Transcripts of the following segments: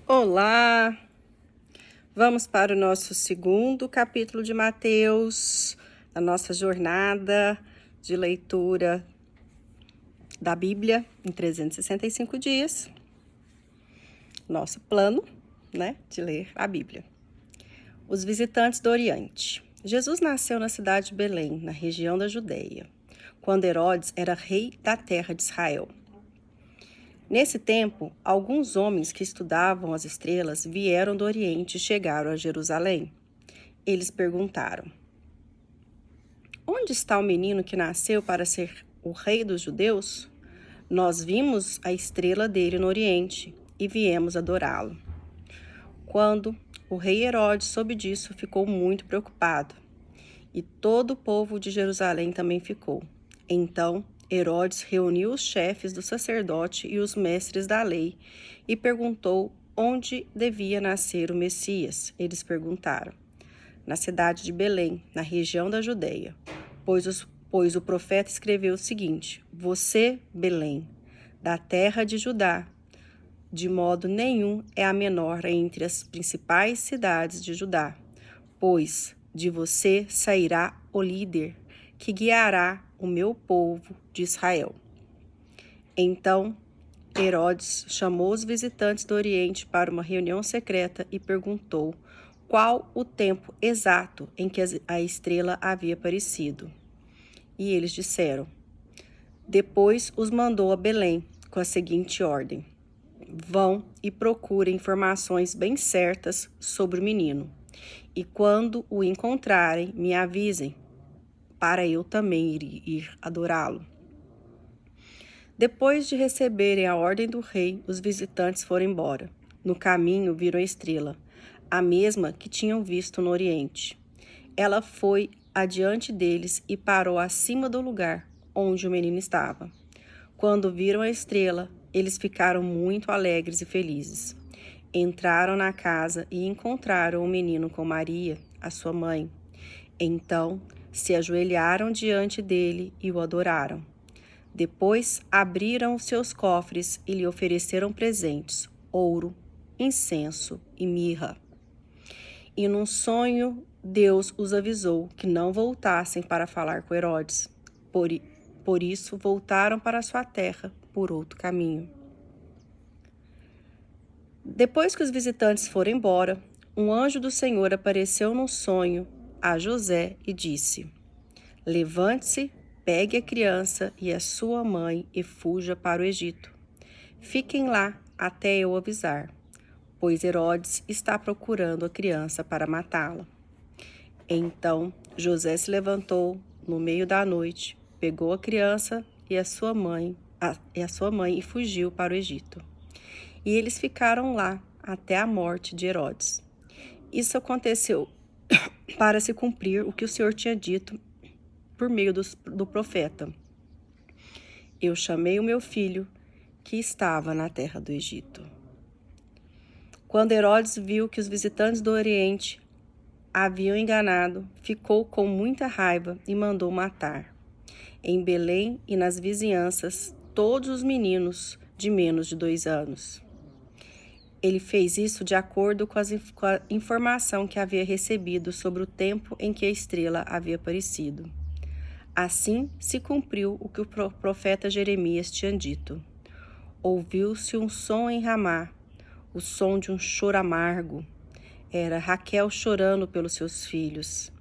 Olá! Vamos para o nosso segundo capítulo de Mateus, a nossa jornada de leitura da Bíblia em 365 dias. Nosso plano, de ler a Bíblia. Os visitantes do Oriente. Jesus nasceu na cidade de Belém, na região da Judeia, quando Herodes era rei da terra de Israel. Nesse tempo, alguns homens que estudavam as estrelas vieram do Oriente e chegaram a Jerusalém. Eles perguntaram: onde está o menino que nasceu para ser o rei dos judeus? Nós vimos a estrela dele no Oriente e viemos adorá-lo. Quando o rei Herodes soube disso, ficou muito preocupado. E todo o povo de Jerusalém também ficou. Então, Herodes reuniu os chefes do sacerdote e os mestres da lei e perguntou onde devia nascer o Messias. Eles perguntaram: na cidade de Belém, na região da Judeia, pois o profeta escreveu o seguinte: você, Belém, da terra de Judá, de modo nenhum é a menor entre as principais cidades de Judá, pois de você sairá o líder que guiará o meu povo de Israel. Então, Herodes chamou os visitantes do Oriente para uma reunião secreta e perguntou qual o tempo exato em que a estrela havia aparecido. E eles disseram. Depois os mandou a Belém com a seguinte ordem: vão e procurem informações bem certas sobre o menino. E quando o encontrarem, me avisem, para eu também ir adorá-lo. Depois de receberem a ordem do rei, os visitantes foram embora. No caminho viram a estrela, a mesma que tinham visto no Oriente. Ela foi adiante deles e parou acima do lugar onde o menino estava. Quando viram a estrela, eles ficaram muito alegres e felizes. Entraram na casa e encontraram o menino com Maria, a sua mãe. Então, se ajoelharam diante dele e o adoraram. Depois, abriram os seus cofres e lhe ofereceram presentes, ouro, incenso e mirra. E num sonho, Deus os avisou que não voltassem para falar com Herodes. Por isso, voltaram para sua terra por outro caminho. Depois que os visitantes foram embora, um anjo do Senhor apareceu num sonho a José e disse: levante-se, pegue a criança e a sua mãe e fuja para o Egito. Fiquem lá até eu avisar, pois Herodes está procurando a criança para matá-la. Então José se levantou no meio da noite, pegou a criança e a sua mãe e fugiu para o Egito. E eles ficaram lá até a morte de Herodes. Isso aconteceu para se cumprir o que o Senhor tinha dito por meio do profeta: eu chamei o meu filho que estava na terra do Egito. Quando Herodes viu que os visitantes do Oriente haviam enganado, ficou com muita raiva e mandou matar, em Belém e nas vizinhanças, todos os meninos de menos de 2 anos. Ele fez isso de acordo com a informação que havia recebido sobre o tempo em que a estrela havia aparecido. Assim se cumpriu o que o profeta Jeremias tinha dito. Ouviu-se um som em Ramá, o som de um choro amargo. Era Raquel chorando pelos seus filhos.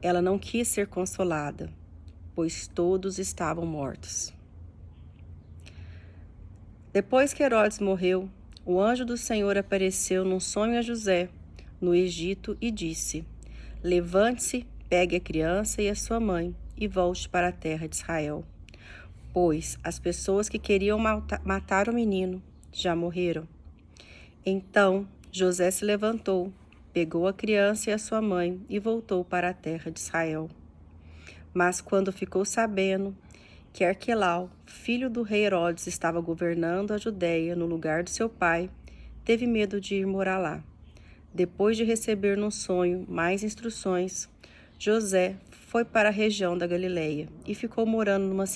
Ela não quis ser consolada, pois todos estavam mortos. Depois que Herodes morreu, o anjo do Senhor apareceu num sonho a José, no Egito, e disse: levante-se, pegue a criança e a sua mãe e volte para a terra de Israel, pois as pessoas que queriam matar o menino já morreram. Então José se levantou, pegou a criança e a sua mãe e voltou para a terra de Israel. Mas quando ficou sabendo que Arquelau, filho do rei Herodes, estava governando a Judeia no lugar de seu pai, teve medo de ir morar lá. Depois de receber num sonho mais instruções, José foi para a região da Galileia e ficou morando numa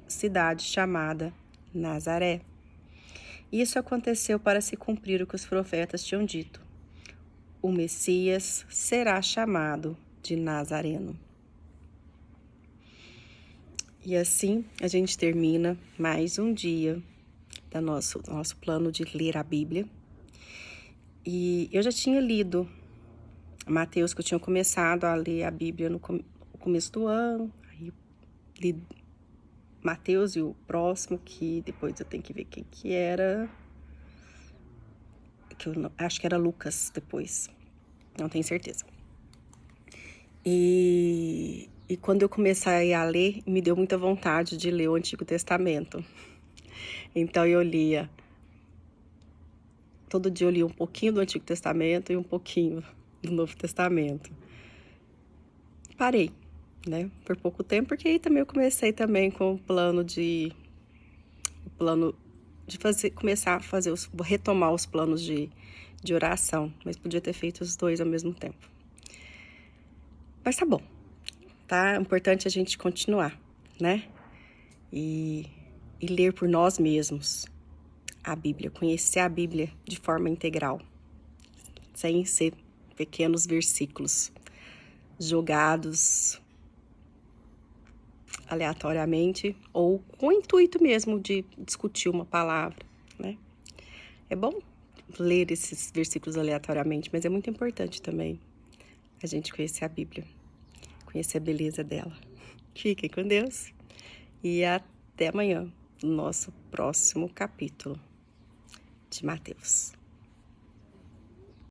cidade chamada Nazaré. Isso aconteceu para se cumprir o que os profetas tinham dito. O Messias será chamado de Nazareno. E assim a gente termina mais um dia do nosso plano de ler a Bíblia. E eu já tinha lido Mateus, que eu tinha começado a ler a Bíblia no começo do ano. Aí li Mateus e o próximo, que depois eu tenho que ver quem que era. Que eu acho que era Lucas depois. Não tenho certeza. E quando eu comecei a ler, me deu muita vontade de ler o Antigo Testamento. Então eu lia. Todo dia eu lia um pouquinho do Antigo Testamento e um pouquinho do Novo Testamento. Parei, né? Por pouco tempo, porque aí também eu comecei também com o plano de retomar os planos de oração, mas podia ter feito os dois ao mesmo tempo. Mas tá bom, tá? É importante a gente continuar, né? E ler por nós mesmos a Bíblia, conhecer a Bíblia de forma integral, sem ser pequenos versículos jogados aleatoriamente ou com o intuito mesmo de discutir uma palavra, né? É bom ler esses versículos aleatoriamente, mas é muito importante também a gente conhecer a Bíblia, conhecer a beleza dela. Fiquem com Deus e até amanhã, no nosso próximo capítulo de Mateus.